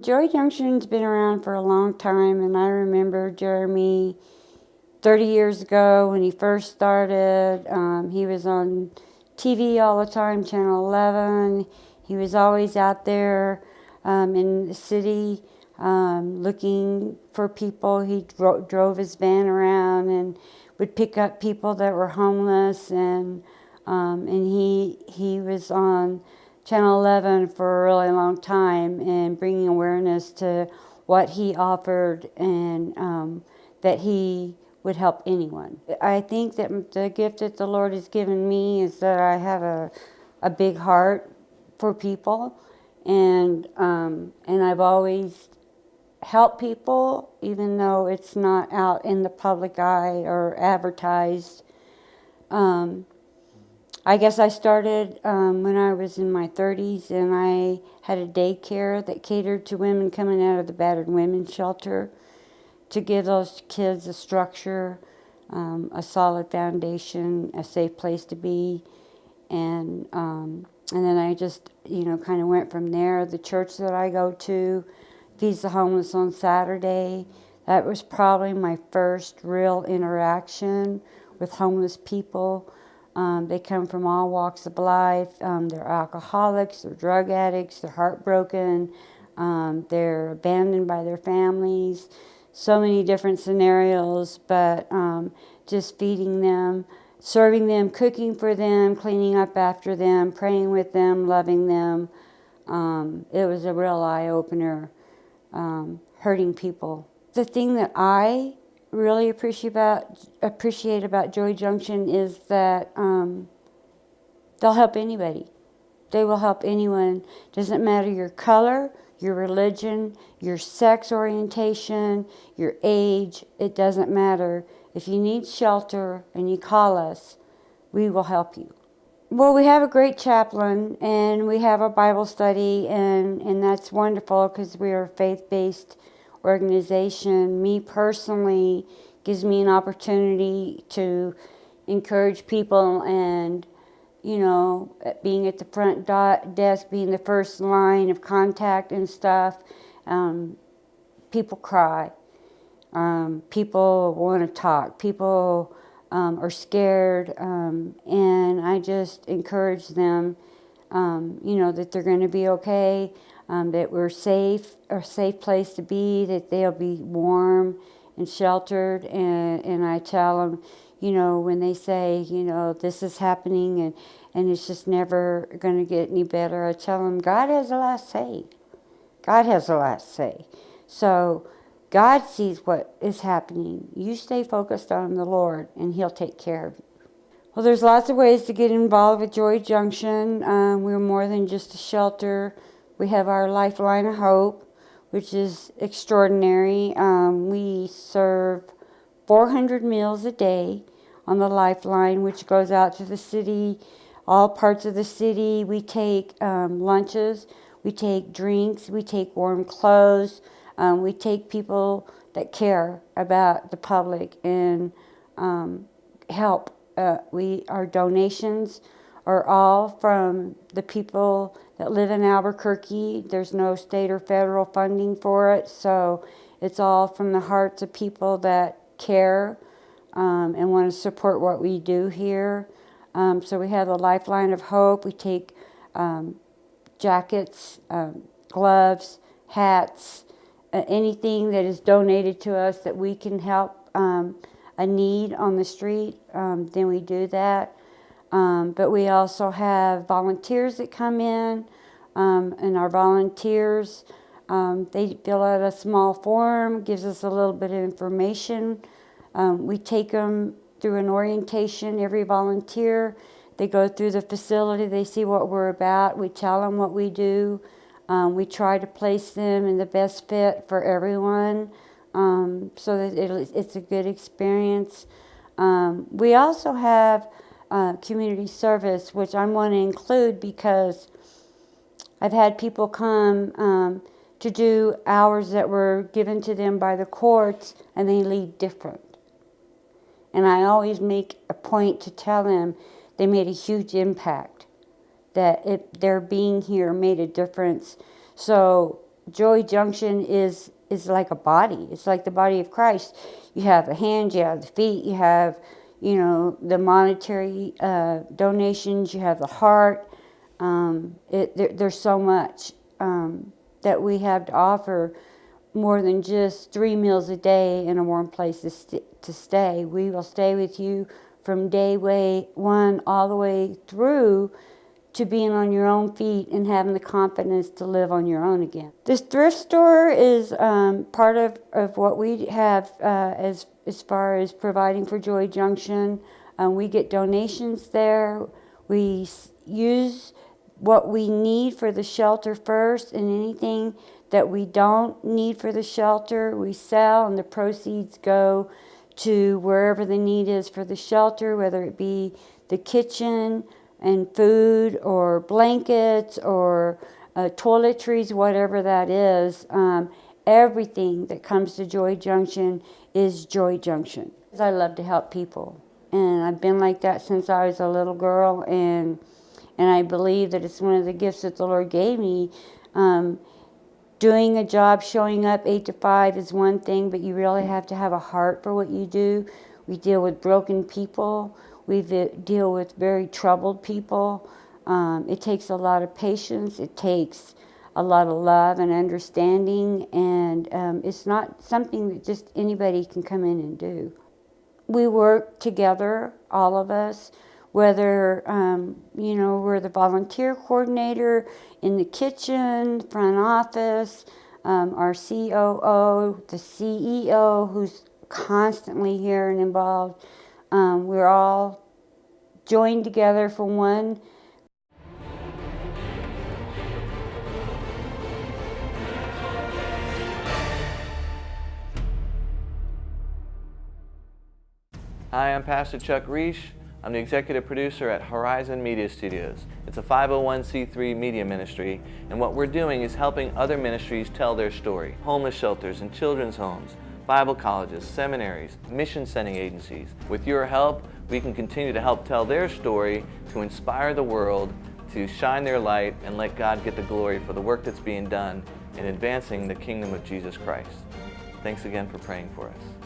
Joy Junction's been around for a long time, and I remember Jeremy 30 years ago when he first started. He was on TV all the time, Channel 11. He was always out there in the city looking for people. He drove his van around and would pick up people that were homeless, and he was on Channel 11 for a really long time and bringing awareness to what he offered, and that he would help anyone. I think that the gift that the Lord has given me is that I have a big heart for people, and I've always helped people, even though it's not out in the public eye or advertised. I guess I started when I was in my 30s, and I had a daycare that catered to women coming out of the battered women's shelter, to give those kids a structure, a solid foundation, a safe place to be, and then I just kind of went from there. The church that I go to feeds the homeless on Saturday. That was probably my first real interaction with homeless people. They come from all walks of life. They're alcoholics, they're drug addicts, they're heartbroken, they're abandoned by their families. So many different scenarios, but just feeding them, serving them, cooking for them, cleaning up after them, praying with them, loving them. It was a real eye-opener, hurting people. The thing that I really appreciate about Joy Junction is that they'll help anybody. They will help anyone. Doesn't matter your color, your religion, your sex orientation, your age. It doesn't matter. If you need shelter and you call us, we will help you. Well, we have a great chaplain, and we have a Bible study, and that's wonderful because we are a faith-based organization. Me personally, gives me an opportunity to encourage people, and being at the front desk, being the first line of contact and stuff. People cry. People want to talk. People are scared, and I just encourage them, that they're going to be okay, that we're safe, a safe place to be, that they'll be warm and sheltered, and I tell them, when they say, this is happening and it's just never going to get any better, I tell them, God has the last say. God has the last say. So God sees what is happening. You stay focused on the Lord, and He'll take care of you. Well, there's lots of ways to get involved with Joy Junction. We're more than just a shelter. We have our Lifeline of Hope, which is extraordinary. We serve 400 meals a day on the Lifeline, which goes out to the city, all parts of the city. We take lunches, we take drinks, we take warm clothes, we take people that care about the public and help. Our donations are all from the people that live in Albuquerque. There's no state or federal funding for it, so it's all from the hearts of people that care and want to support what we do here. So we have the Lifeline of Hope. We take jackets, gloves, hats, anything that is donated to us that we can help a need on the street, then we do that. But we also have volunteers that come in, and our volunteers, they fill out a small form, gives us a little bit of information. We take them through an orientation, every volunteer. They go through the facility, they see what we're about, we tell them what we do. We try to place them in the best fit for everyone, so that it's a good experience. We also have community service, which I want to include because I've had people come to do hours that were given to them by the courts, and they leave different. And I always make a point to tell them they made a huge impact, that their being here made a difference. So Joy Junction is like a body. It's like the body of Christ. You have the hands, you have the feet, you have, you know, the monetary donations, you have the heart. There's so much that we have to offer, more than just 3 meals a day and a warm place to stay. We will stay with you from day one all the way through to being on your own feet and having the confidence to live on your own again. This thrift store is part of what we have as far as providing for Joy Junction. We get donations there. We use what we need for the shelter first, and anything that we don't need for the shelter, we sell, and the proceeds go to wherever the need is for the shelter, whether it be the kitchen and food or blankets or toiletries, whatever that is. Everything that comes to Joy Junction is Joy Junction. I love to help people, and I've been like that since I was a little girl, and I believe that it's one of the gifts that the Lord gave me. Doing a job, showing up 8 to 5 is one thing, but you really have to have a heart for what you do. We deal with broken people. We deal with very troubled people. It takes a lot of patience. It takes a lot of love and understanding, and it's not something that just anybody can come in and do. We work together, all of us, whether, you know, we're the volunteer coordinator in the kitchen, front office, our COO, the CEO, who's constantly here and involved. We're all joined together for one. Hi, I'm Pastor Chuck Reish. I'm the executive producer at Horizon Media Studios. It's a 501c3 media ministry, and what we're doing is helping other ministries tell their story. Homeless shelters and children's homes, Bible colleges, seminaries, mission sending agencies. With your help, we can continue to help tell their story, to inspire the world, to shine their light, and let God get the glory for the work that's being done in advancing the kingdom of Jesus Christ. Thanks again for praying for us.